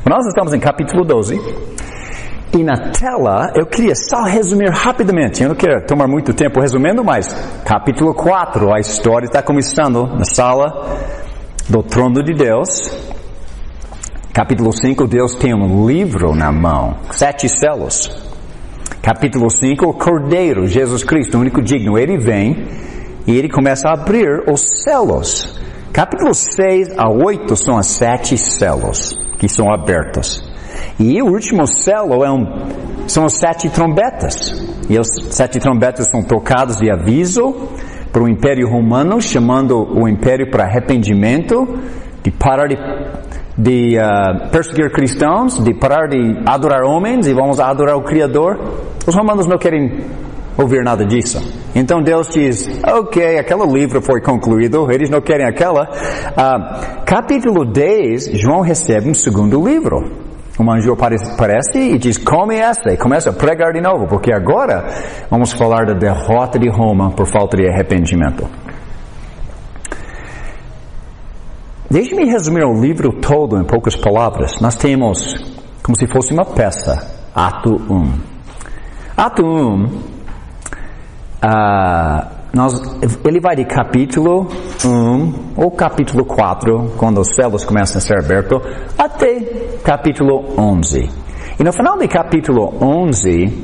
Nós estamos em capítulo 12. E na tela, eu queria só resumir rapidamente. Eu não quero tomar muito tempo resumindo, mas capítulo 4, a história está começando na sala do trono de Deus. Capítulo 5, Deus tem um livro na mão, 7 selos. Capítulo 5, o Cordeiro, Jesus Cristo, o único digno, ele vem e ele começa a abrir os selos. Capítulo 6 a 8 são as 7 selos que são abertos. E o último selo são as 7 trombetas. E as 7 trombetas são tocadas de aviso para o Império Romano, chamando o Império para arrependimento, de parar de perseguir cristãos, de parar de adorar homens e vamos adorar o Criador. Os romanos não querem ouvir nada disso. Então Deus diz, ok, aquele livro foi concluído, eles não querem aquela. Capítulo 10, João recebe um segundo livro. Um anjo aparece e diz, come esta, e começa a pregar de novo, porque agora vamos falar da derrota de Roma por falta de arrependimento. Deixe-me resumir o livro todo em poucas palavras. Nós temos, como se fosse uma peça, ato 1. Ato 1, ele vai de capítulo 1 ou capítulo 4, quando os selos começam a ser abertos, até capítulo 11. E no final de capítulo 11,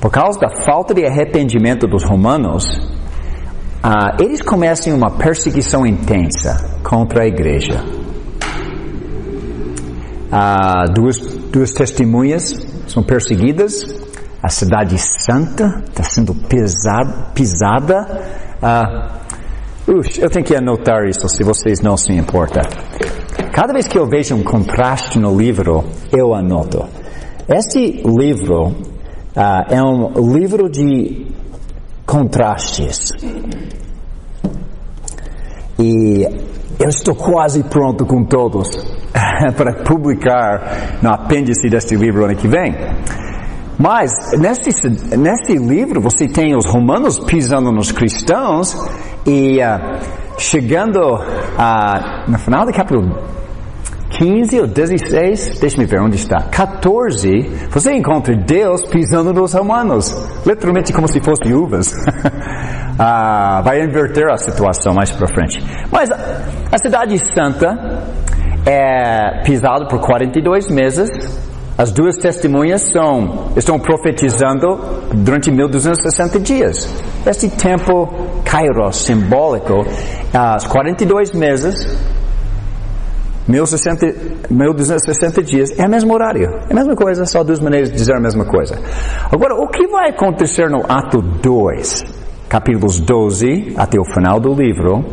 por causa da falta de arrependimento dos romanos, eles começam uma perseguição intensa contra a igreja. Duas testemunhas são perseguidas. A cidade santa está sendo pisada. Eu tenho que anotar isso, se vocês não se importam. Cada vez que eu vejo um contraste no livro, eu anoto. Este livro é um livro de contrastes. E eu estou quase pronto com todos para publicar no apêndice deste livro ano que vem. Mas, nesse livro, você tem os romanos pisando nos cristãos e chegando no final do capítulo 15 ou 16, deixa-me ver onde está, 14, você encontra Deus pisando nos romanos, literalmente como se fossem uvas. Vai inverter a situação mais para frente. Mas a cidade santa é pisada por 42 meses. As duas testemunhas estão profetizando durante 1260 dias. Este tempo kairos, simbólico, as 42 meses, 1260 dias, é o mesmo horário. É a mesma coisa, só duas maneiras de dizer a mesma coisa. Agora, o que vai acontecer no ato 2, capítulos 12 até o final do livro?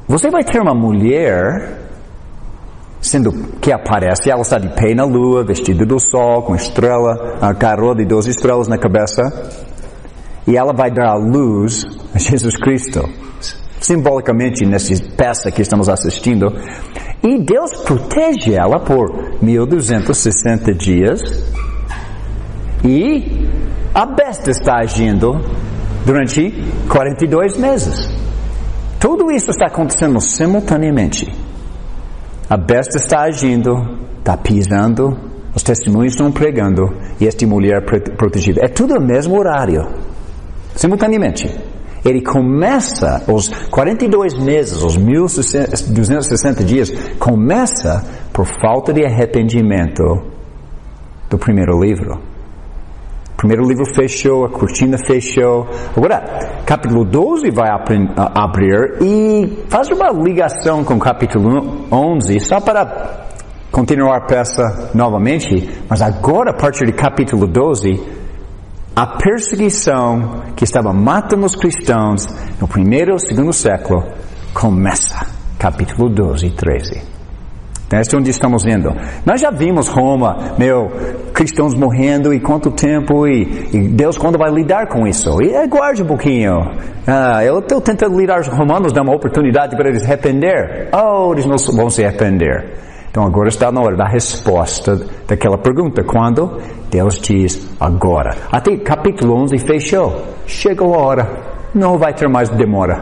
Você vai ter uma mulher que aparece, ela está de pé na lua, vestida do sol, com estrela, a coroa de 12 estrelas na cabeça, e ela vai dar à luz a Jesus Cristo, simbolicamente nessa peça que estamos assistindo, e Deus protege ela por 1260 dias, e a besta está agindo durante 42 meses. Tudo isso está acontecendo simultaneamente. A besta está agindo, está pisando, os testemunhos estão pregando, e esta mulher protegida. É tudo no mesmo horário, simultaneamente. Ele começa, os 42 meses, os 1260 dias, começa por falta de arrependimento do primeiro livro. O primeiro livro fechou, a cortina fechou. Agora, capítulo 12 vai abrir e faz uma ligação com o capítulo 11, só para continuar a peça novamente. Mas agora, a partir do capítulo 12, a perseguição que estava matando os cristãos no primeiro e segundo século começa. Capítulo 12 e 13. Então, este é onde estamos vendo. Nós já vimos Roma, cristãos morrendo e quanto tempo, e Deus quando vai lidar com isso? E aguarde um pouquinho. Eu estou tentando lidar os romanos, dar uma oportunidade para eles arrepender. Eles não vão se arrepender. Então agora está na hora da resposta daquela pergunta. Quando? Deus diz agora. Até capítulo 11 fechou. Chegou a hora. Não vai ter mais demora.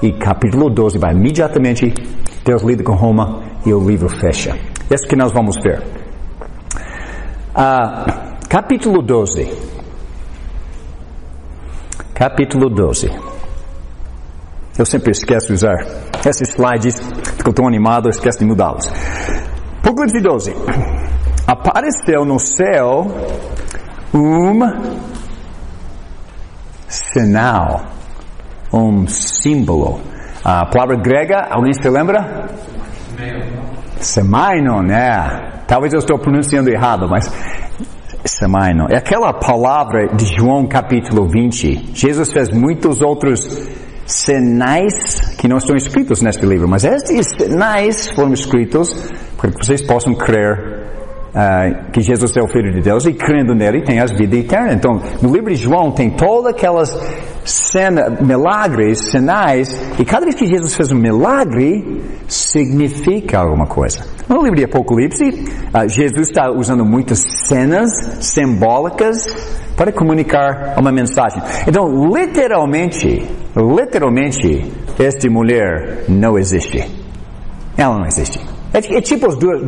E capítulo 12 vai imediatamente, Deus lida com Roma e o livro fecha. Esse que nós vamos ver. Capítulo 12. Capítulo 12. Eu sempre esqueço de usar esses slides, fico tão animado, eu esqueço de mudá-los. Apocalipse 12. Apareceu no céu sinal, símbolo. A palavra grega, alguém se lembra? Semainon, né? Talvez eu estou pronunciando errado, mas semainon. É aquela palavra de João capítulo 20. Jesus fez muitos outros sinais que não estão escritos neste livro, mas estes sinais foram escritos para que vocês possam crer que Jesus é o Filho de Deus, e crendo nele tem a vida eterna. Então, no livro de João tem todas aquelas milagres, sinais, e cada vez que Jesus fez um milagre, significa alguma coisa. No livro de Apocalipse, Jesus está usando muitas cenas simbólicas para comunicar uma mensagem. Então, literalmente, esta mulher não existe. Ela não existe. É tipo as duas.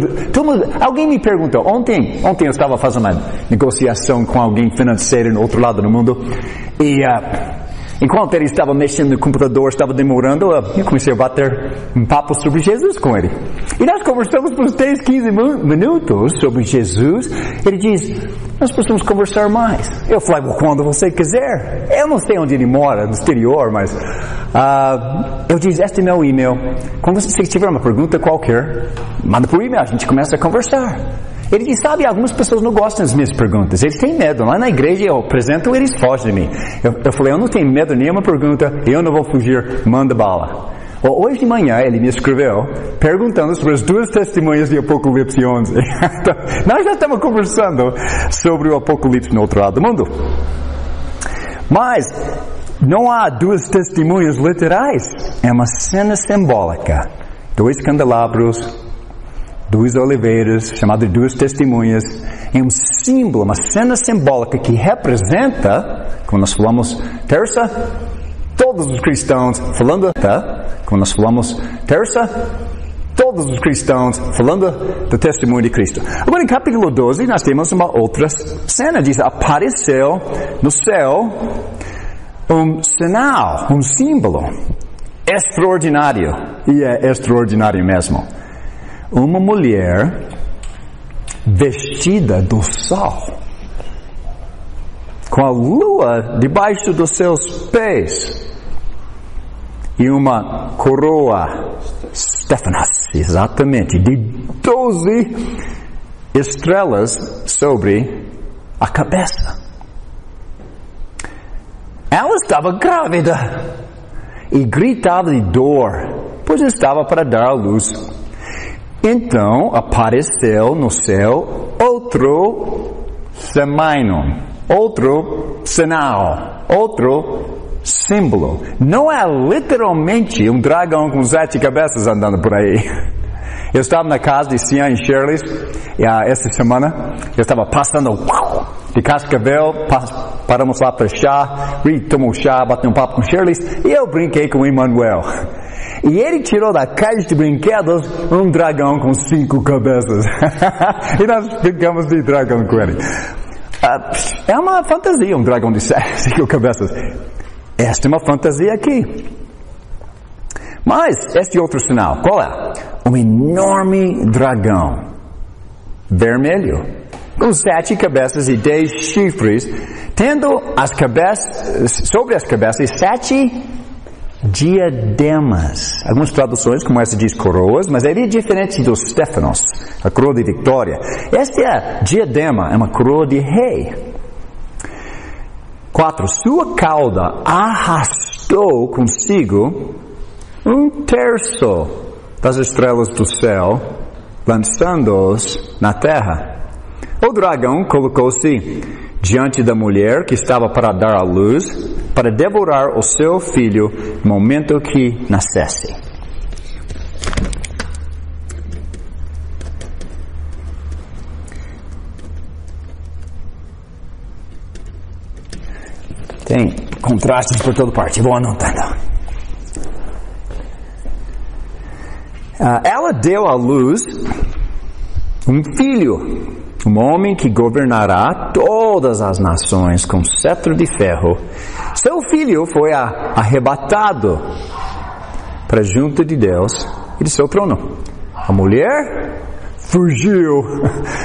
Alguém me perguntou, ontem eu estava fazendo uma negociação com alguém financeiro no outro lado do mundo, e enquanto ele estava mexendo no computador, estava demorando, eu comecei a bater um papo sobre Jesus com ele. E nós conversamos por 10, 15 minutos sobre Jesus. Ele diz, nós precisamos conversar mais. Eu falei, quando você quiser. Eu não sei onde ele mora, no exterior, mas eu disse, este é meu e-mail. Quando você tiver uma pergunta qualquer, manda por e-mail, a gente começa a conversar. Ele diz, sabe, algumas pessoas não gostam das minhas perguntas, eles têm medo. Lá na igreja eu apresento, eles fogem de mim. Eu falei, eu não tenho medo de nenhuma pergunta, eu não vou fugir, manda bala. Hoje de manhã ele me escreveu perguntando sobre as duas testemunhas de Apocalipse 11. Então, nós já estamos conversando sobre o Apocalipse no outro lado do mundo. Mas não há duas testemunhas literais, é uma cena simbólica. 2 candelabros, 2 oliveiras, chamado de 2 testemunhas, é um símbolo, uma cena simbólica que representa, como nós falamos terça, todos os cristãos falando, como nós falamos terça, todos os cristãos falando do testemunho de Cristo. Agora em capítulo 12 nós temos uma outra cena, diz, apareceu no céu um sinal, um símbolo extraordinário, e é extraordinário mesmo. Uma mulher vestida do sol, com a lua debaixo dos seus pés, e uma coroa, Stephanos, exatamente, de 12 estrelas sobre a cabeça. Ela estava grávida e gritava de dor, pois estava para dar à luz. Então apareceu no céu outro semainon, outro sinal, outro símbolo. Não é literalmente um dragão com 7 cabeças andando por aí. Eu estava na casa de Cian e Shirley essa semana. Eu estava passando de Cascavel, paramos lá para chá, tomou chá, bateu um papo com Shirley, e eu brinquei com o Emmanuel. E ele tirou da caixa de brinquedos um dragão com 5 cabeças. E nós brincamos de dragão com ele. É uma fantasia, um dragão de 5 cabeças. Esta é uma fantasia aqui. Mas, este outro sinal, qual é? Um enorme dragão, vermelho, com 7 cabeças e 10 chifres, tendo as cabeças, sobre as cabeças, 7 diademas. Algumas traduções, como essa, diz coroas, mas ele é diferente do Stephanos, a coroa de vitória. Esta é diadema, é uma coroa de rei. 4. Sua cauda arrastou consigo 1/3 das estrelas do céu, lançando-os na terra. O dragão colocou-se diante da mulher que estava para dar à luz, para devorar o seu filho no momento que nascesse. Tem contrastes por toda parte, vou anotando. Ela deu à luz um filho, um homem que governará todas as nações com cetro de ferro. Seu filho foi arrebatado para junto de Deus e de seu trono. A mulher fugiu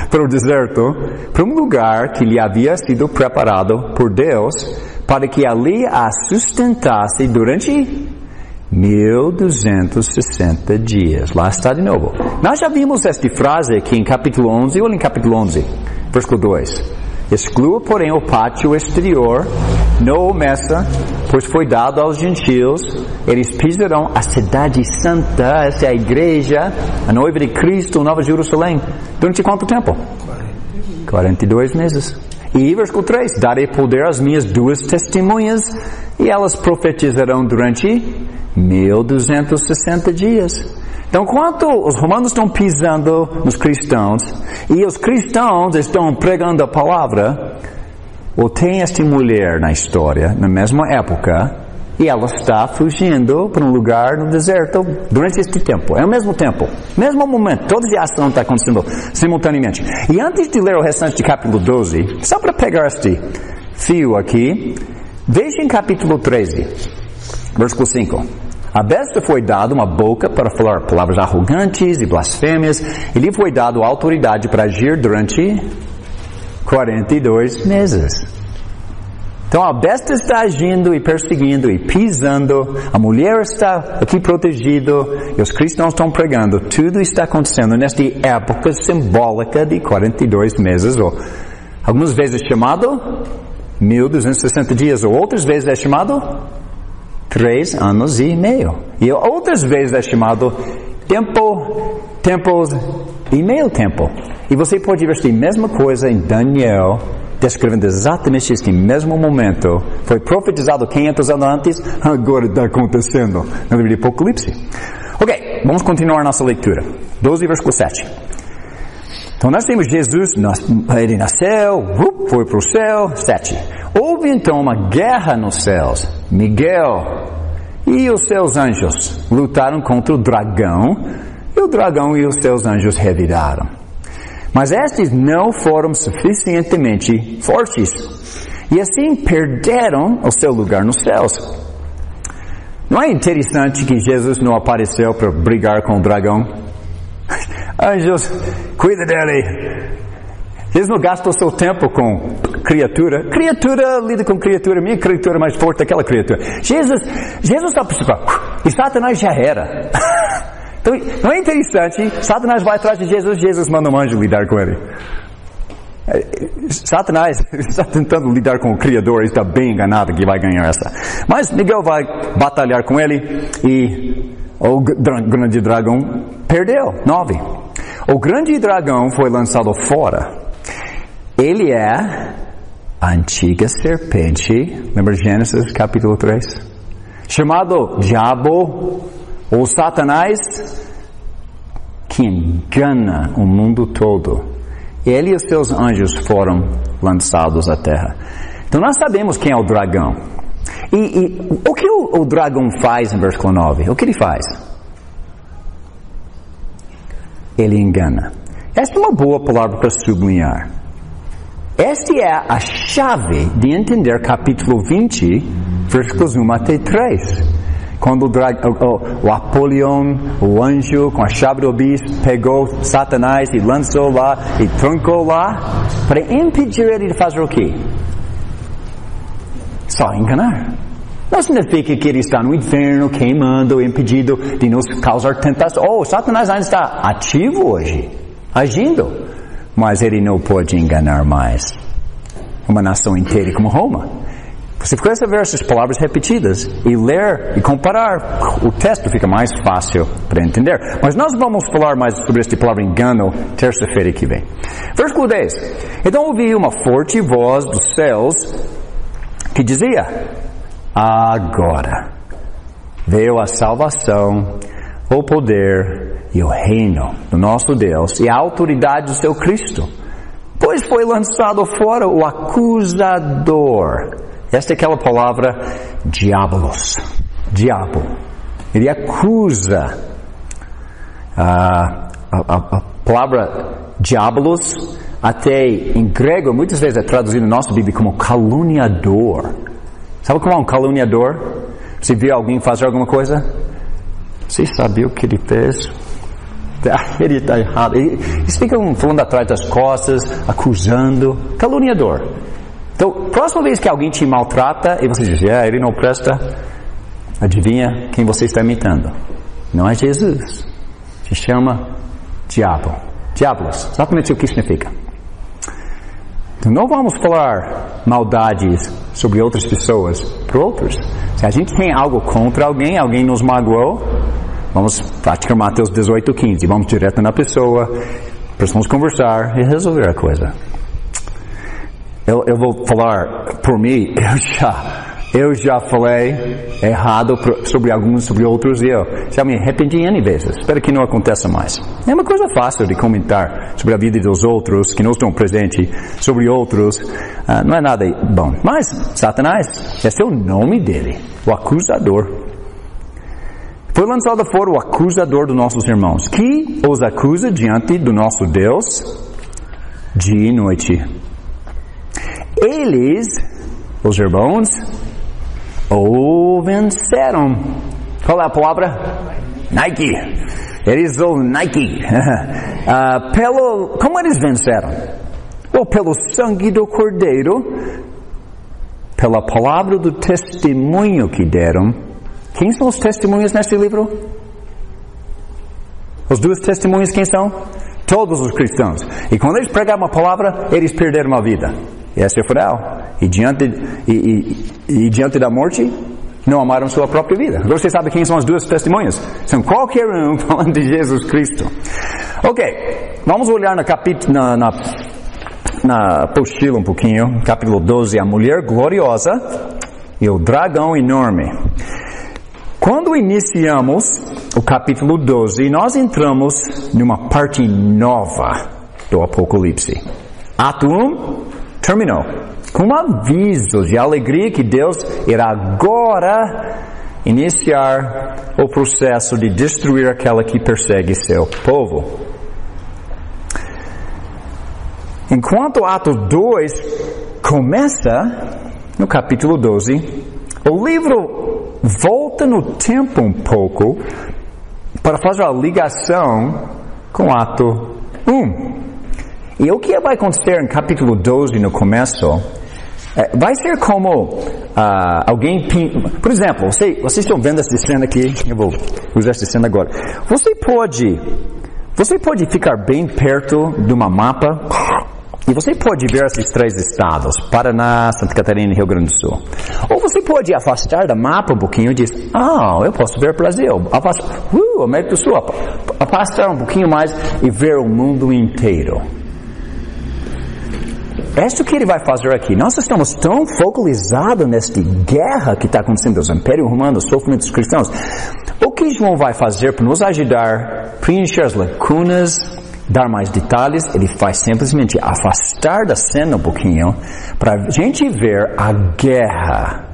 para o deserto, para um lugar que lhe havia sido preparado por Deus, para que ali a sustentasse durante 1260 dias. Lá está de novo. Nós já vimos esta frase aqui em capítulo 11, ou em capítulo 11, versículo 2. Exclua, porém, o pátio exterior, não o meça, pois foi dado aos gentios. Eles pisarão a cidade santa, essa é a igreja, a noiva de Cristo, Nova Jerusalém. Durante quanto tempo? 42 meses. E versículo 3, darei poder às minhas duas testemunhas, e elas profetizarão durante 1260 dias. Então, enquanto os romanos estão pisando nos cristãos, e os cristãos estão pregando a palavra, ou tem esta mulher na história, na mesma época, e ela está fugindo para um lugar no deserto durante este tempo. É o mesmo tempo, mesmo momento, toda a ação está acontecendo simultaneamente. E antes de ler o restante de capítulo 12, só para pegar este fio aqui, veja em capítulo 13, versículo 5. A besta foi dada uma boca para falar palavras arrogantes e blasfêmias, e lhe foi dada autoridade para agir durante 42 meses. Então a besta está agindo e perseguindo e pisando, a mulher está aqui protegida, e os cristãos estão pregando. Tudo está acontecendo nesta época simbólica de 42 meses, ou algumas vezes chamado 1260 dias, ou outras vezes é chamado 3 anos e meio. E outras vezes é chamado tempos e meio tempo. E você pode ver esta mesma coisa em Daniel, descrevendo exatamente este mesmo momento. Foi profetizado 500 anos antes, agora está acontecendo no livro de Apocalipse. Ok, vamos continuar nossa leitura. 12, versículo 7. Então nós temos Jesus, ele nasceu, foi para o céu, 7. Houve então uma guerra nos céus. Miguel e os seus anjos lutaram contra o dragão, e o dragão e os seus anjos reviraram. Mas estes não foram suficientemente fortes, e assim perderam o seu lugar nos céus. Não é interessante que Jesus não apareceu para brigar com o dragão? Anjos, cuida dele. Jesus não gasta o seu tempo com criatura. Criatura lida com criatura. Minha criatura é mais forte que aquela criatura. Jesus está preocupado. E Satanás já era. Então, não é interessante? Satanás vai atrás de Jesus manda um anjo lidar com ele. Satanás está tentando lidar com o Criador, está bem enganado que vai ganhar essa. Mas Miguel vai batalhar com ele, e o grande dragão perdeu. 9. O grande dragão foi lançado fora. Ele é a antiga serpente, lembra Gênesis capítulo 3? Chamado Diabo, ou Satanás, que engana o mundo todo. Ele e os seus anjos foram lançados à terra. Então nós sabemos quem é o dragão. E o que o dragão faz em versículo 9? O que ele faz? Ele engana. Esta é uma boa palavra para sublinhar. Esta é a chave de entender capítulo 20, versículos 1 até 3. Quando o Apolion, o anjo, com a chave do bispo, pegou Satanás e lançou lá e trancou lá, para impedir ele de fazer o quê? Só enganar. Não significa que ele está no inferno, queimando, impedido de nos causar tentação. Oh, Satanás ainda está ativo hoje, agindo. Mas ele não pode enganar mais uma nação inteira como Roma. Você começa a ver essas palavras repetidas e ler e comparar, o texto fica mais fácil para entender. Mas nós vamos falar mais sobre esta palavra engano terça-feira que vem. Versículo 10. Então ouvi uma forte voz dos céus que dizia: agora veio a salvação, o poder e o reino do nosso Deus e a autoridade do seu Cristo, pois foi lançado fora o acusador. Esta é aquela palavra diabolos, diabo. Ele acusa. A palavra diabolos, até em grego, muitas vezes é traduzido na nossa Bíblia como caluniador. Sabe como é um caluniador? Você vê alguém fazer alguma coisa? Você sabia o que ele fez? Ele está errado. Eles ficam falando atrás das costas, acusando. Caluniador. Então, próxima vez que alguém te maltrata e você diz, ele não presta, adivinha quem você está imitando? Não é Jesus. Se chama diabo. Diablos. Exatamente o que significa. Então, não vamos falar maldades sobre outras pessoas para outros. Se a gente tem algo contra alguém nos magoou, vamos praticar Mateus 18:15. Vamos direto na pessoa, precisamos conversar e resolver a coisa. Eu vou falar por mim, eu já falei errado sobre alguns, sobre outros, e eu já me arrependi N vezes. Espero que não aconteça mais. É uma coisa fácil de comentar sobre a vida dos outros, que não estão presentes, sobre outros. Não é nada bom. Mas Satanás, esse é o nome dele, o acusador. Foi lançado fora o acusador dos nossos irmãos, que os acusa diante do nosso Deus dia e noite. Eles, os irmãos, o venceram. Qual é a palavra? Nike. Eles o Nike. Como eles venceram? Ou pelo sangue do Cordeiro, pela palavra do testemunho que deram. Quem são os testemunhas neste livro? Os dois testemunhos quem são? Todos os cristãos. E quando eles pregaram uma palavra, eles perderam a vida. E essa é real. E diante da morte, não amaram sua própria vida. Agora você sabe quem são as duas testemunhas? São qualquer um falando de Jesus Cristo. Ok, vamos olhar no capítulo, na apostila um pouquinho, capítulo 12, a mulher gloriosa e o dragão enorme. Quando iniciamos o capítulo 12, nós entramos numa parte nova do Apocalipse. Ato 1 terminou com um aviso de alegria que Deus irá agora iniciar o processo de destruir aquela que persegue seu povo. Enquanto Ato 2 começa no capítulo 12, o livro volta no tempo um pouco para fazer a ligação com Ato 1. E o que vai acontecer em capítulo 12 no começo, vai ser como alguém... Por exemplo, vocês estão vendo essa cena aqui, eu vou usar essa cena agora. Você pode ficar bem perto de uma mapa e você pode ver esses 3 estados, Paraná, Santa Catarina e Rio Grande do Sul. Ou você pode afastar da mapa um pouquinho e dizer, eu posso ver o Brasil, América do Sul, afastar um pouquinho mais e ver o mundo inteiro. É isso que ele vai fazer aqui. Nós estamos tão focalizados nesta guerra que está acontecendo dos Impérios Romanos, sofrimento dos cristãos. O que João vai fazer para nos ajudar a preencher as lacunas, dar mais detalhes? Ele vai simplesmente afastar da cena um pouquinho para a gente ver a guerra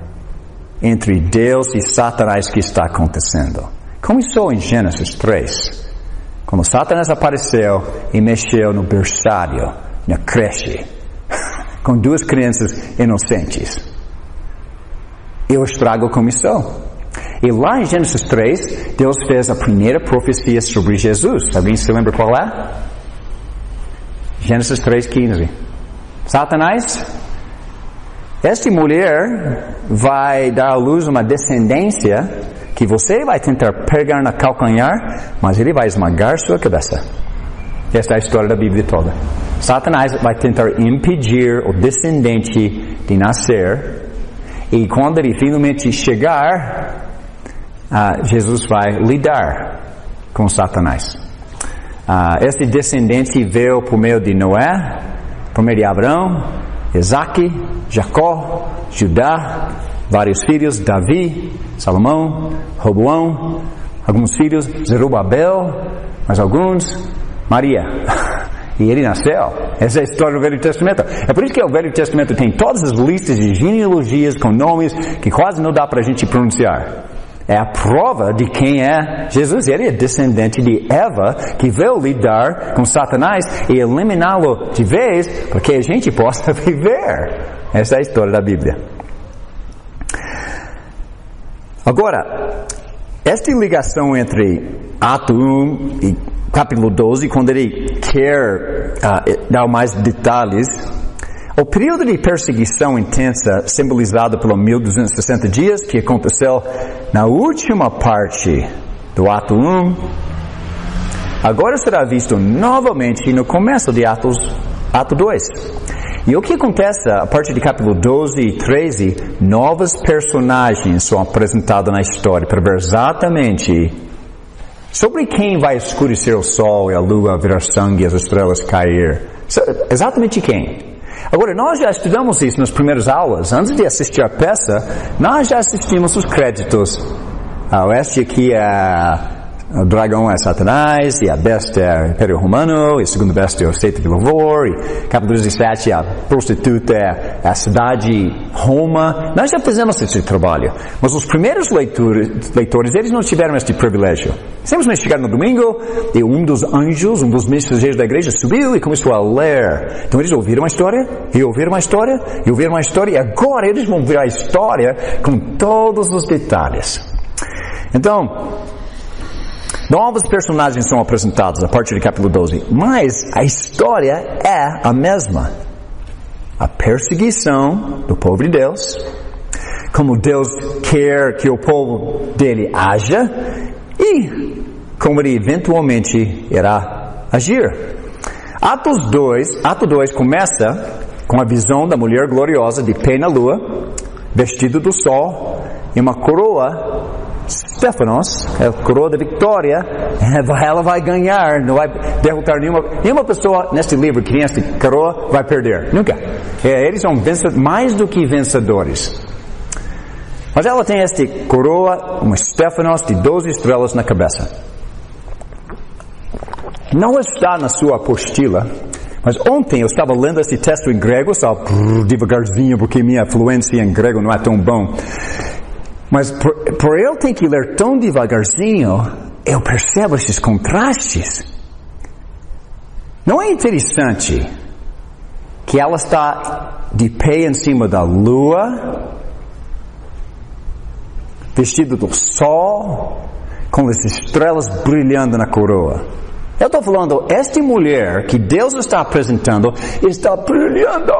entre Deus e Satanás que está acontecendo. Começou em Gênesis 3, quando Satanás apareceu e mexeu no berçário, na creche, com 2 crianças inocentes. E o estrago começou. E lá em Gênesis 3, Deus fez a primeira profecia sobre Jesus. Alguém se lembra qual é? Gênesis 3:15. Satanás, esta mulher vai dar à luz uma descendência que você vai tentar pegar na calcanhar, mas ele vai esmagar sua cabeça. Esta é a história da Bíblia toda. Satanás vai tentar impedir o descendente de nascer, e quando ele finalmente chegar, Jesus vai lidar com Satanás. Este descendente veio por meio de Noé, por meio de Abraão, Isaac, Jacó, Judá, vários filhos, Davi, Salomão, Roboão, alguns filhos, Zerubabel, mas alguns, Maria. E ele nasceu. Essa é a história do Velho Testamento. É por isso que o Velho Testamento tem todas as listas de genealogias com nomes que quase não dá para a gente pronunciar. É a prova de quem é Jesus. Ele é descendente de Eva, que veio lidar com Satanás e eliminá-lo de vez, para que a gente possa viver. Essa é a história da Bíblia. Agora, esta ligação entre Ato 1 e capítulo 12, quando ele quer dar mais detalhes, o período de perseguição intensa simbolizado pelos 1260 dias que aconteceu na última parte do Ato 1, agora será visto novamente no começo de Ato 2. E o que acontece a partir de capítulo 12 e 13, novos personagens são apresentados na história para ver exatamente sobre quem vai escurecer o sol e a lua virar sangue e as estrelas cair. Exatamente quem? Agora, nós já estudamos isso nas primeiras aulas. Antes de assistir a peça, nós já assistimos os créditos. Este aqui o dragão é Satanás, e a besta é o Império Romano, e a segunda besta é o State de Louvor, e capítulo 17, a prostituta é a cidade Roma. Nós já fizemos esse trabalho. Mas os primeiros leitores, eles não tiveram este privilégio. Simplesmente chegaram no domingo, e um dos anjos, um dos mensageiros da igreja, subiu e começou a ler. Então eles ouviram uma história, e ouviram uma história, e ouviram uma história, e agora eles vão ver a história com todos os detalhes. Então, novos personagens são apresentados a partir do capítulo 12, mas a história é a mesma. A perseguição do povo de Deus, como Deus quer que o povo dele haja e como ele eventualmente irá agir. Ato 2 começa com a visão da mulher gloriosa de pé na lua, vestido do sol e uma coroa Stefanos, a coroa da vitória. Ela vai ganhar, não vai derrotar nenhuma pessoa neste livro que tem esta coroa vai perder, nunca. Eles são mais do que vencedores. Mas ela tem esta coroa, uma Stefanos de 12 estrelas na cabeça. Não está na sua apostila, mas ontem eu estava lendo esse texto em grego, só devagarzinho, porque minha fluência em grego não é tão bom. Mas por eu ter que ler tão devagarzinho, eu percebo esses contrastes. Não é interessante que ela está de pé em cima da lua, vestida do sol, com as estrelas brilhando na coroa? Eu estou falando, esta mulher que Deus está apresentando, está brilhando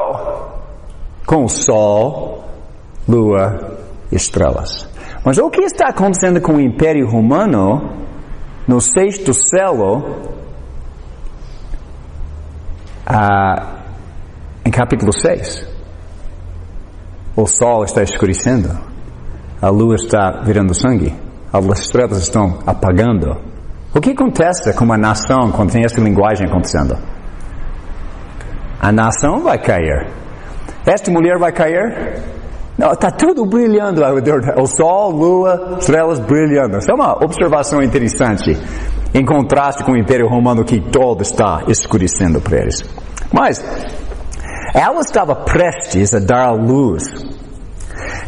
com o sol, lua, estrelas. Mas o que está acontecendo com o Império Romano no sexto selo, em capítulo 6? O sol está escurecendo, a lua está virando sangue, as estrelas estão apagando. O que acontece com uma nação quando tem essa linguagem acontecendo? A nação vai cair. Esta mulher vai cair? Não, está tudo brilhando ao redor. O sol, lua, estrelas brilhando. Isso é uma observação interessante, em contraste com o Império Romano que todo está escurecendo para eles. Mas, ela estava prestes a dar à luz.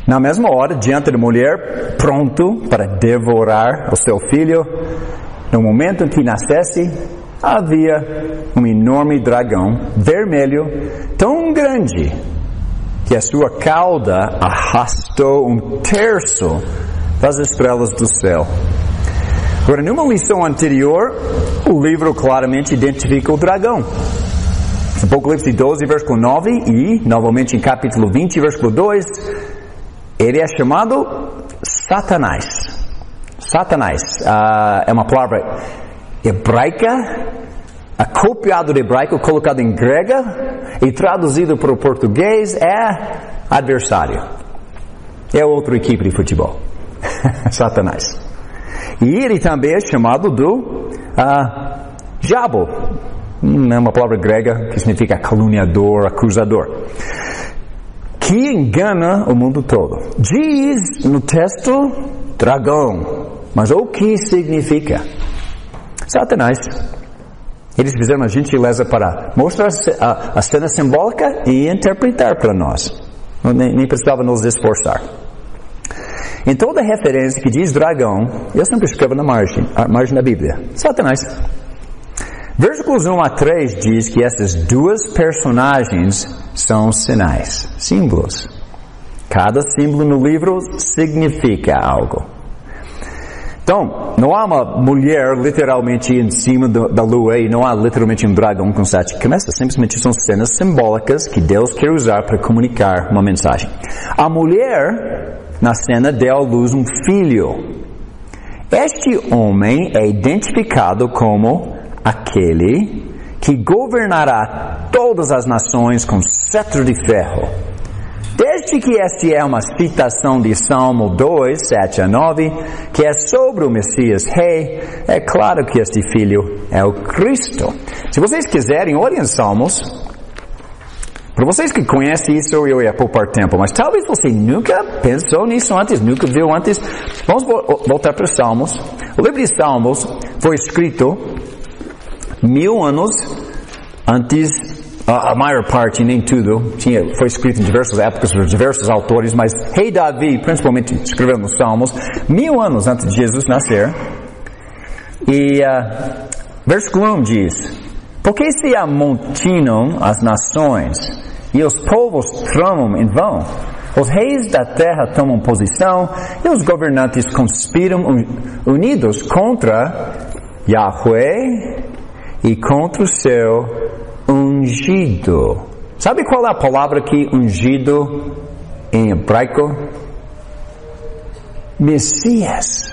Na mesma hora, diante da mulher, pronto para devorar o seu filho, no momento em que nascesse, havia um enorme dragão vermelho, tão grande, que a sua cauda arrastou 1/3 das estrelas do céu. Agora, numa lição anterior, o livro claramente identifica o dragão. Apocalipse 12, versículo 9, e, novamente em capítulo 20, versículo 2, ele é chamado Satanás. Satanás é uma palavra hebraica, acopiado de hebraico, colocado em grega e traduzido para o português é adversário. É outra equipe de futebol. Satanás. E ele também é chamado do diabo. É uma palavra grega que significa caluniador, acusador, que engana o mundo todo. Diz no texto dragão, mas o que significa? Satanás. Eles fizeram a gentileza para mostrar a cena simbólica e interpretar para nós. Nem precisava nos esforçar. Em toda referência que diz dragão, eu sempre escrevo na margem da Bíblia. Satanás. Versículos 1 a 3 diz que essas duas personagens são sinais, símbolos. Cada símbolo no livro significa algo. Então, não há uma mulher literalmente em cima da lua e não há literalmente um dragão com 7 cabeças. Simplesmente são cenas simbólicas que Deus quer usar para comunicar uma mensagem. A mulher, na cena, deu à luz um filho. Este homem é identificado como aquele que governará todas as nações com cetro de ferro. Desde que este é uma citação de Salmo 2, 7 a 9, que é sobre o Messias Rei, é claro que este filho é o Cristo. Se vocês quiserem, olhem os Salmos. Para vocês que conhecem isso, eu ia poupar tempo, mas talvez você nunca pensou nisso antes, nunca viu antes. Vamos voltar para os Salmos. O livro de Salmos foi escrito 1000 anos antes, a maior parte, nem tudo, foi escrito em diversas épocas por diversos autores, mas rei Davi, principalmente, escreveu nos Salmos, 1000 anos antes de Jesus nascer. E versículo 1 diz: porque se amontinam as nações e os povos tramam em vão, os reis da terra tomam posição e os governantes conspiram unidos contra Yahweh e contra o seu ungido. Sabe qual é a palavra que ungido em hebraico? Messias.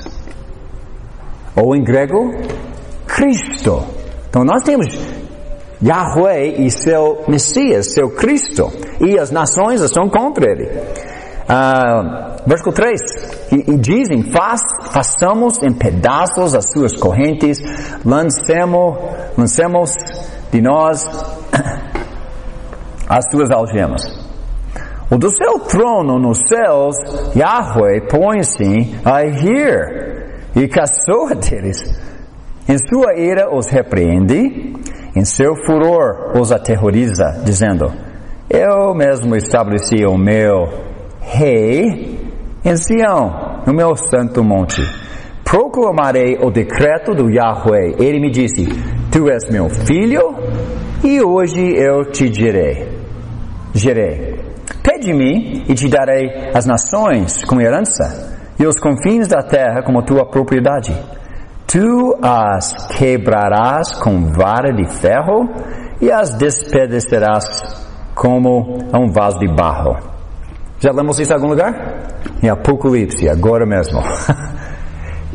Ou em grego, Cristo. Então nós temos Yahweh e seu Messias, seu Cristo. E as nações estão contra ele. Versículo 3. E dizem, façamos em pedaços as suas correntes, lancemos de nós as suas algemas. O do seu trono nos céus, Yahweh põe-se a rir e caçoa deles. Em sua ira os repreende, em seu furor os aterroriza, dizendo: eu mesmo estabeleci o meu rei em Sião, no meu santo monte. Proclamarei o decreto do Yahweh. Ele me disse: tu és meu filho, e hoje eu te gerei. Pede-me e te darei as nações como herança, e os confins da terra como tua propriedade. Tu as quebrarás com vara de ferro, e as despedaçarás como um vaso de barro. Já lemos isso em algum lugar? Em Apocalipse, agora mesmo.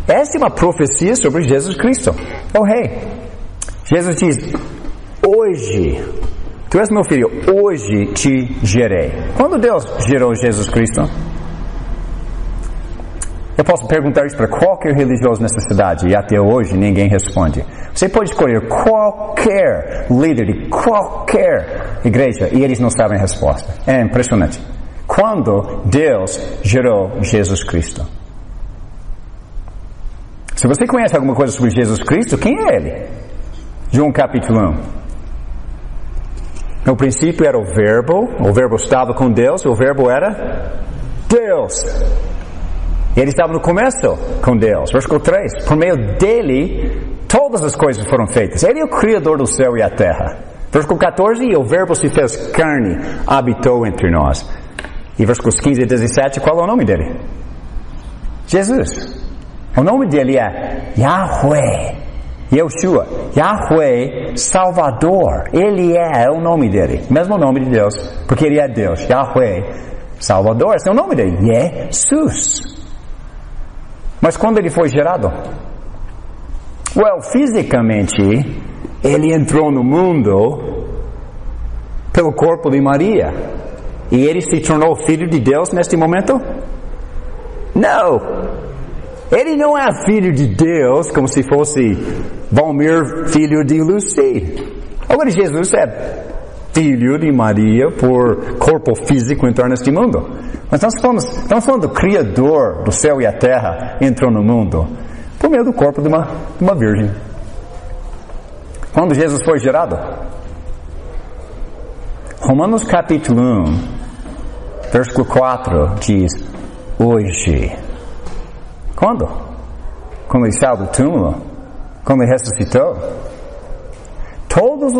Esta é uma profecia sobre Jesus Cristo, o Rei. Jesus diz: hoje, tu és meu filho, hoje te gerei. Quando Deus gerou Jesus Cristo? Eu posso perguntar isso para qualquer religioso nessa cidade e até hoje ninguém responde. Você pode escolher qualquer líder de qualquer igreja e eles não sabem a resposta. É impressionante. Quando Deus gerou Jesus Cristo? Se você conhece alguma coisa sobre Jesus Cristo, quem é Ele? João capítulo 1. No princípio era o verbo estava com Deus, o verbo era Deus. Ele estava no começo com Deus. Versículo 3. Por meio dele, todas as coisas foram feitas. Ele é o Criador do céu e a terra. Versículo 14. E o verbo se fez carne, habitou entre nós. E versículos 15 e 17, qual é o nome dele? Jesus. O nome dele é Yahweh. Yeshua. Yahweh Salvador. Ele é o nome dele. Mesmo nome de Deus. Porque ele é Deus. Yahweh Salvador. Esse é o nome dele. Jesus. Mas quando ele foi gerado? Fisicamente, ele entrou no mundo pelo corpo de Maria. E ele se tornou filho de Deus neste momento? Não! Ele não é filho de Deus como se fosse Valmir, filho de Lucy. Agora Jesus é filho de Maria por corpo físico entrar neste mundo. Mas estamos falando do Criador do céu e a terra entrou no mundo por meio do corpo de uma virgem. Quando Jesus foi gerado? Romanos capítulo 1, versículo 4 diz: hoje Quando? Quando ele saiu do túmulo? Quando ele ressuscitou? Todos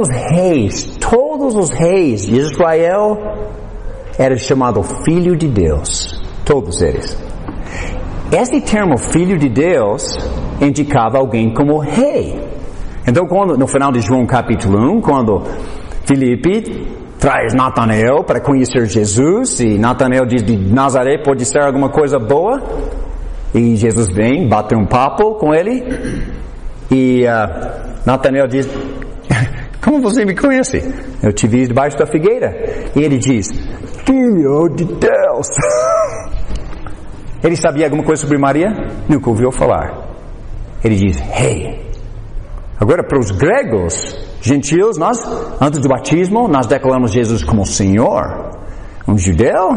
os reis de Israel eram chamados Filho de Deus. Todos eles. Esse termo Filho de Deus indicava alguém como rei. Então, no final de João capítulo 1, quando Filipe traz Natanael para conhecer Jesus, e Natanael diz de Nazaré pode ser alguma coisa boa, e Jesus vem, bate um papo com ele, e Natanael diz, como você me conhece? Eu te vi debaixo da figueira. E ele diz, Filho de Deus. Ele sabia alguma coisa sobre Maria? Nunca ouviu falar. Ele diz, rei. Agora, para os gregos, gentios, antes do batismo, nós declaramos Jesus como Senhor. Um judeu,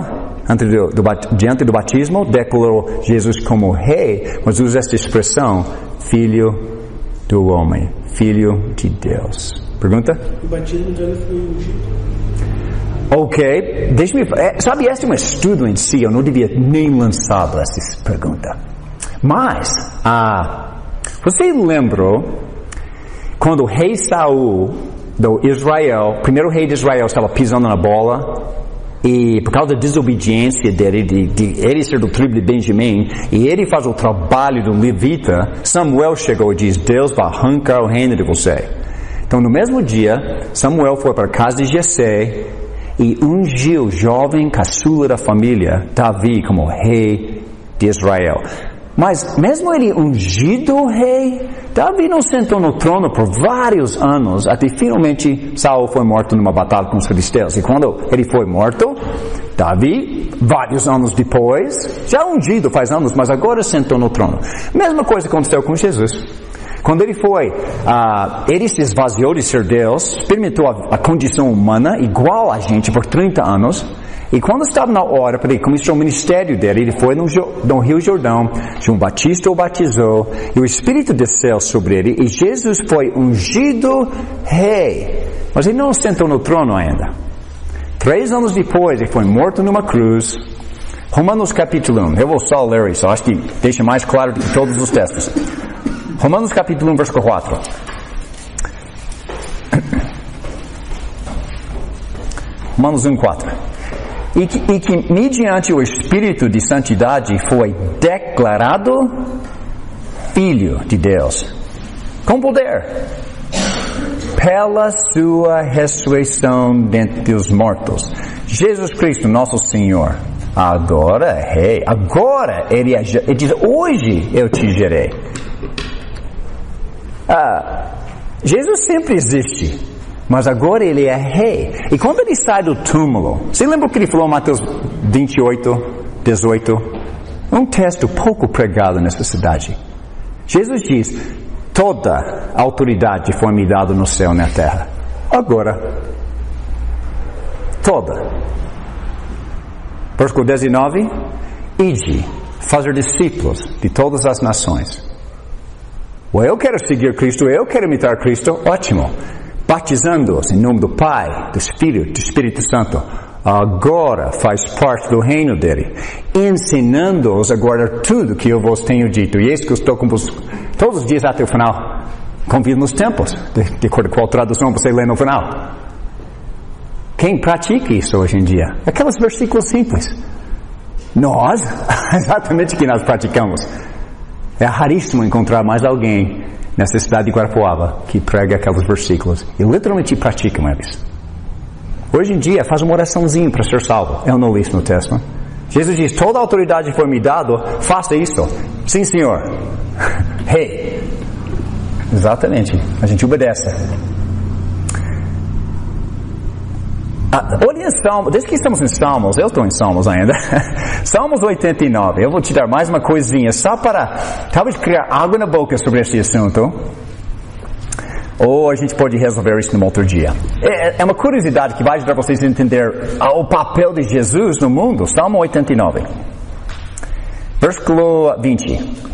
diante do batismo, declarou Jesus como rei, mas usa esta expressão, Filho do homem, Filho de Deus. Pergunta? O batismo já foi ungido. Ok, sabe, esse é um estudo em si, eu não devia nem lançar essa pergunta. Mas, você lembrou quando o rei Saul do Israel, o primeiro rei de Israel, estava pisando na bola, e por causa da desobediência dele, de ele ser do tribo de Benjamim, e ele faz o trabalho do levita, Samuel chegou e diz, Deus vai arrancar o reino de você. Então, no mesmo dia, Samuel foi para a casa de Jessé e ungiu o jovem caçula da família, Davi, como rei de Israel. Mas, mesmo ele ungido rei, Davi não sentou no trono por vários anos, até finalmente Saul foi morto numa batalha com os filisteus. E quando ele foi morto, Davi, vários anos depois, já ungido faz anos, mas agora sentou no trono. Mesma coisa aconteceu com Jesus. Quando ele foi, ele se esvaziou de ser Deus, experimentou a condição humana igual a gente por 30 anos, e quando estava na hora para ele começar o ministério dele, ele foi no Rio Jordão, João Batista o batizou, e o Espírito desceu sobre ele, e Jesus foi ungido rei, mas ele não sentou no trono ainda. 3 anos depois, ele foi morto numa cruz. Romanos capítulo 1, eu vou só ler isso, acho que deixa mais claro do que todos os textos. Romanos capítulo 1, versículo 4. Romanos 1, 4. E que mediante o Espírito de Santidade foi declarado Filho de Deus. Com poder. Pela sua ressurreição dentre os mortos. Jesus Cristo, nosso Senhor. Agora é rei. Agora ele diz, hoje eu te gerei. Jesus sempre existe, mas agora ele é rei. E quando ele sai do túmulo, você lembra o que ele falou em Mateus 28, 18? Um texto pouco pregado nessa cidade. Jesus diz, toda autoridade foi me dada no céu e na terra. Agora, toda. Versículo 19, ide, fazer discípulos de todas as nações. Eu quero seguir Cristo, eu quero imitar Cristo, ótimo. Batizando-os em nome do Pai, do Filho, do Espírito Santo. Agora faz parte do reino dele. Ensinando-os a guardar tudo que eu vos tenho dito. E eis que eu estou com vos todos os dias até o final. Convido nos tempos, de acordo com qual tradução você lê no final. Quem pratica isso hoje em dia? Aqueles versículos simples. Nós, exatamente o que nós praticamos. É raríssimo encontrar mais alguém nessa cidade de Guarapuava que prega aqueles versículos e literalmente praticam eles. Hoje em dia faz uma oraçãozinha para ser salvo. Eu não li isso no texto. Jesus diz, toda a autoridade foi me dada, faça isso. Sim, Senhor. Rei. Exatamente. A gente obedece. Olha em Salmos, desde que estamos em Salmos, eu estou em Salmos ainda, Salmos 89, eu vou te dar mais uma coisinha, só para, talvez, criar água na boca sobre este assunto, ou a gente pode resolver isso num outro dia. É uma curiosidade que vai ajudar vocês a entender o papel de Jesus no mundo. Salmo 89, versículo 20.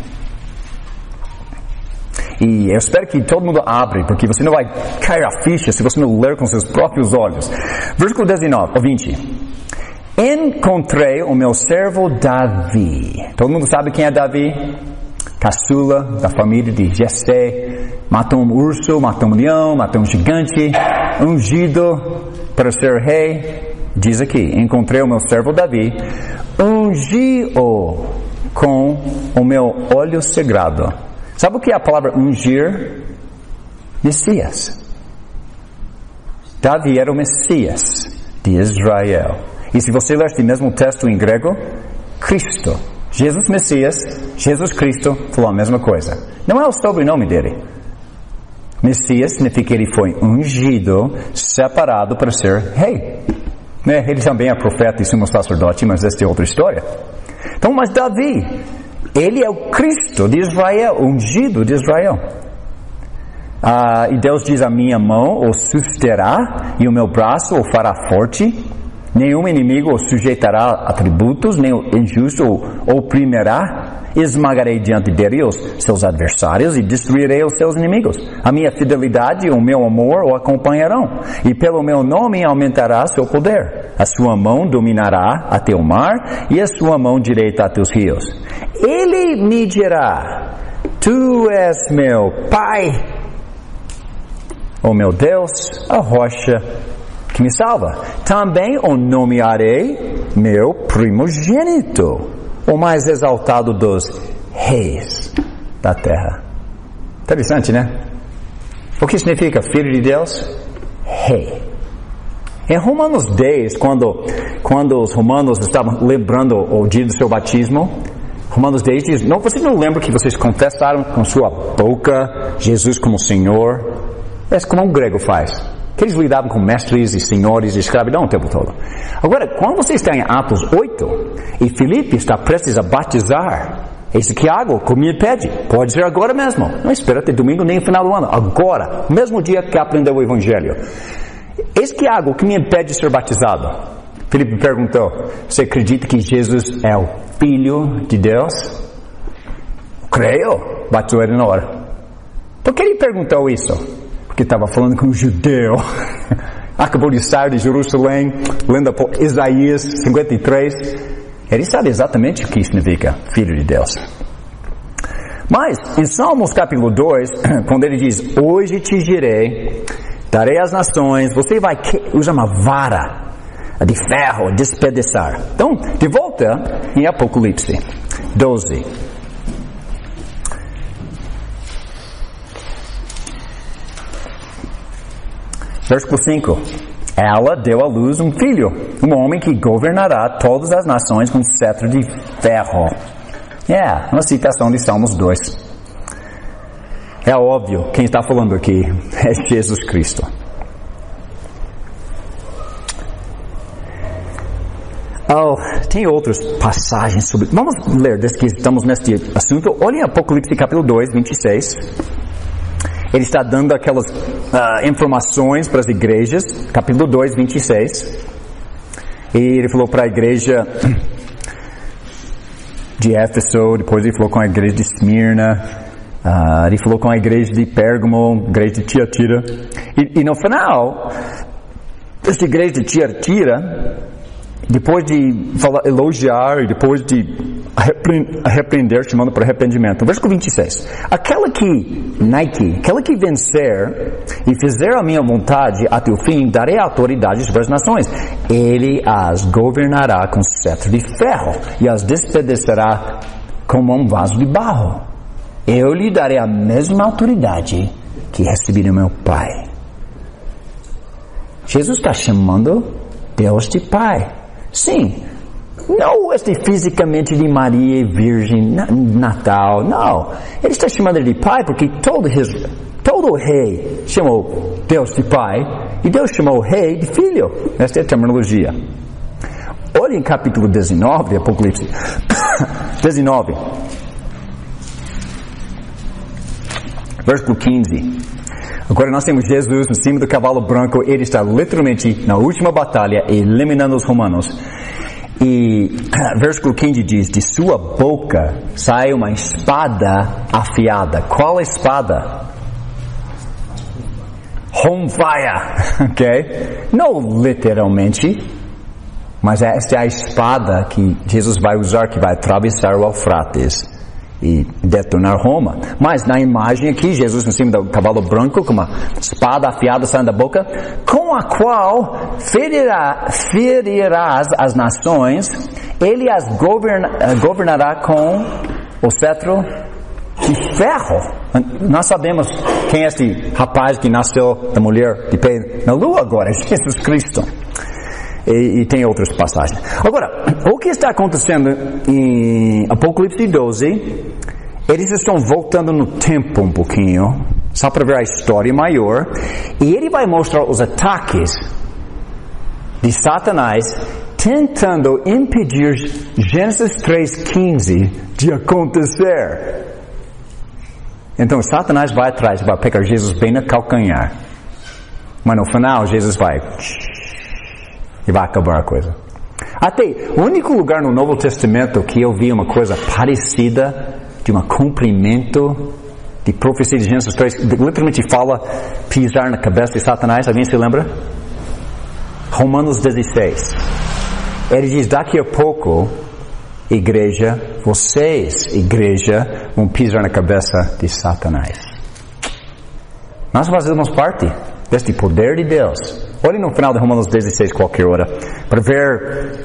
E eu espero que todo mundo abre, porque você não vai cair a ficha se você não ler com seus próprios olhos. Versículo 19, ou 20. Encontrei o meu servo Davi. Todo mundo sabe quem é Davi? caçula da família de Jessé, matou um urso, matou um leão, matou um gigante, ungido para ser rei. Diz aqui, encontrei o meu servo Davi, ungi-o com o meu óleo sagrado. Sabe o que é a palavra ungir? Messias. Davi era o Messias de Israel. E se você ler este mesmo texto em grego, Cristo, Jesus Messias, Jesus Cristo, falou a mesma coisa. Não é o sobrenome dele. Messias significa que ele foi ungido, separado para ser rei. Ele também é profeta e sumo sacerdote, mas esta é outra história. Então, mas Davi, ele é o Cristo de Israel, ungido de Israel. E Deus diz, a minha mão o susterá e o meu braço o fará forte. Nenhum inimigo o sujeitará a tributos, nem o injusto o oprimirá. Esmagarei diante dele os seus adversários e destruirei os seus inimigos. A minha fidelidade e o meu amor o acompanharão. E pelo meu nome aumentará seu poder. A sua mão dominará até o mar e a sua mão direita até os rios. Ele me dirá, tu és meu Pai, ó meu Deus, a rocha que me salva. Também o nomearei meu primogênito, o mais exaltado dos reis da terra. Interessante, né? O que significa filho de Deus? Rei. Em Romanos 10, quando os romanos estavam lembrando o dia do seu batismo, Romanos 10 diz, não, vocês não lembram que vocês confessaram com sua boca Jesus como Senhor? É como um grego faz. Que eles lidavam com mestres e senhores e escravidão o tempo todo. Agora, quando você está em Atos 8, e Filipe está prestes a batizar, esse Tiago, como me pede, pode ser agora mesmo. Não espera até domingo nem no final do ano. Agora, mesmo dia que aprendeu o Evangelho. Esse Tiago, que me impede de ser batizado? Filipe perguntou, você acredita que Jesus é o Filho de Deus? Creio. Batizou ele na hora. Por que ele perguntou isso? Porque estava falando com um judeu. Acabou de sair de Jerusalém, lendo Isaías 53. Ele sabe exatamente o que significa Filho de Deus. Mas, em Salmos capítulo 2, quando ele diz, hoje te girei, darei às nações, você vai usar uma vara de ferro, despedaçar. Então, de volta em Apocalipse 12. Versículo 5. Ela deu à luz um filho, um homem que governará todas as nações com cetro de ferro. Uma citação de Salmos 2. É óbvio, quem está falando aqui é Jesus Cristo. Tem outras passagens sobre... Vamos ler, desde que estamos neste assunto. Olhem Apocalipse capítulo 2, 26. Ele está dando aquelas informações para as igrejas, capítulo 2, 26. E ele falou para a igreja de Éfeso, depois ele falou com a igreja de Esmirna, ele falou com a igreja de Pérgamo, igreja de Tiatira. E no final, esta igreja de Tiatira, depois de elogiar e depois de repreender, chamando para arrependimento. Versículo 26. Aquela que vencer e fizer a minha vontade até o fim, darei autoridade sobre as nações. Ele as governará com cetro de ferro e as despedaçará como um vaso de barro. Eu lhe darei a mesma autoridade que recebi do meu Pai. Jesus está chamando Deus de Pai. Sim, não fisicamente de Maria e Virgem, Natal, não. Ele está chamando ele de Pai porque todo rei chamou Deus de Pai e Deus chamou o rei de Filho. Esta é a terminologia. Olha em capítulo 19 de Apocalipse. 19. Versículo 15. Agora nós temos Jesus em cima do cavalo branco. Ele está literalmente na última batalha, eliminando os romanos. E versículo 15 diz, de sua boca sai uma espada afiada. Qual espada? On fire, ok? Não literalmente, mas esta é a espada que Jesus vai usar, que vai atravessar o Eufrates. e detonar Roma. Mas na imagem aqui, Jesus em cima do cavalo branco, com uma espada afiada saindo da boca, com a qual ferirás as nações, ele as governará com o cetro de ferro. Nós sabemos quem é esse rapaz que nasceu da mulher de pé na lua agora, é Jesus Cristo. E tem outras passagens. Agora, o que está acontecendo em Apocalipse 12, eles estão voltando no tempo um pouquinho, só para ver a história maior, e ele vai mostrar os ataques de Satanás tentando impedir Gênesis 3:15 de acontecer. Então Satanás vai atrás, vai pegar Jesus bem no calcanhar, mas no final Jesus vai e vai acabar a coisa. Até o único lugar no Novo Testamento que eu vi uma coisa parecida, de um cumprimento de profecia de Gênesis 3, literalmente fala pisar na cabeça de Satanás. Alguém se lembra? Romanos 16. Ele diz, daqui a pouco, igreja, vocês, igreja, vão pisar na cabeça de Satanás. Nós fazemos parte deste poder de Deus. Olhe no final de Romanos 16 qualquer hora, para ver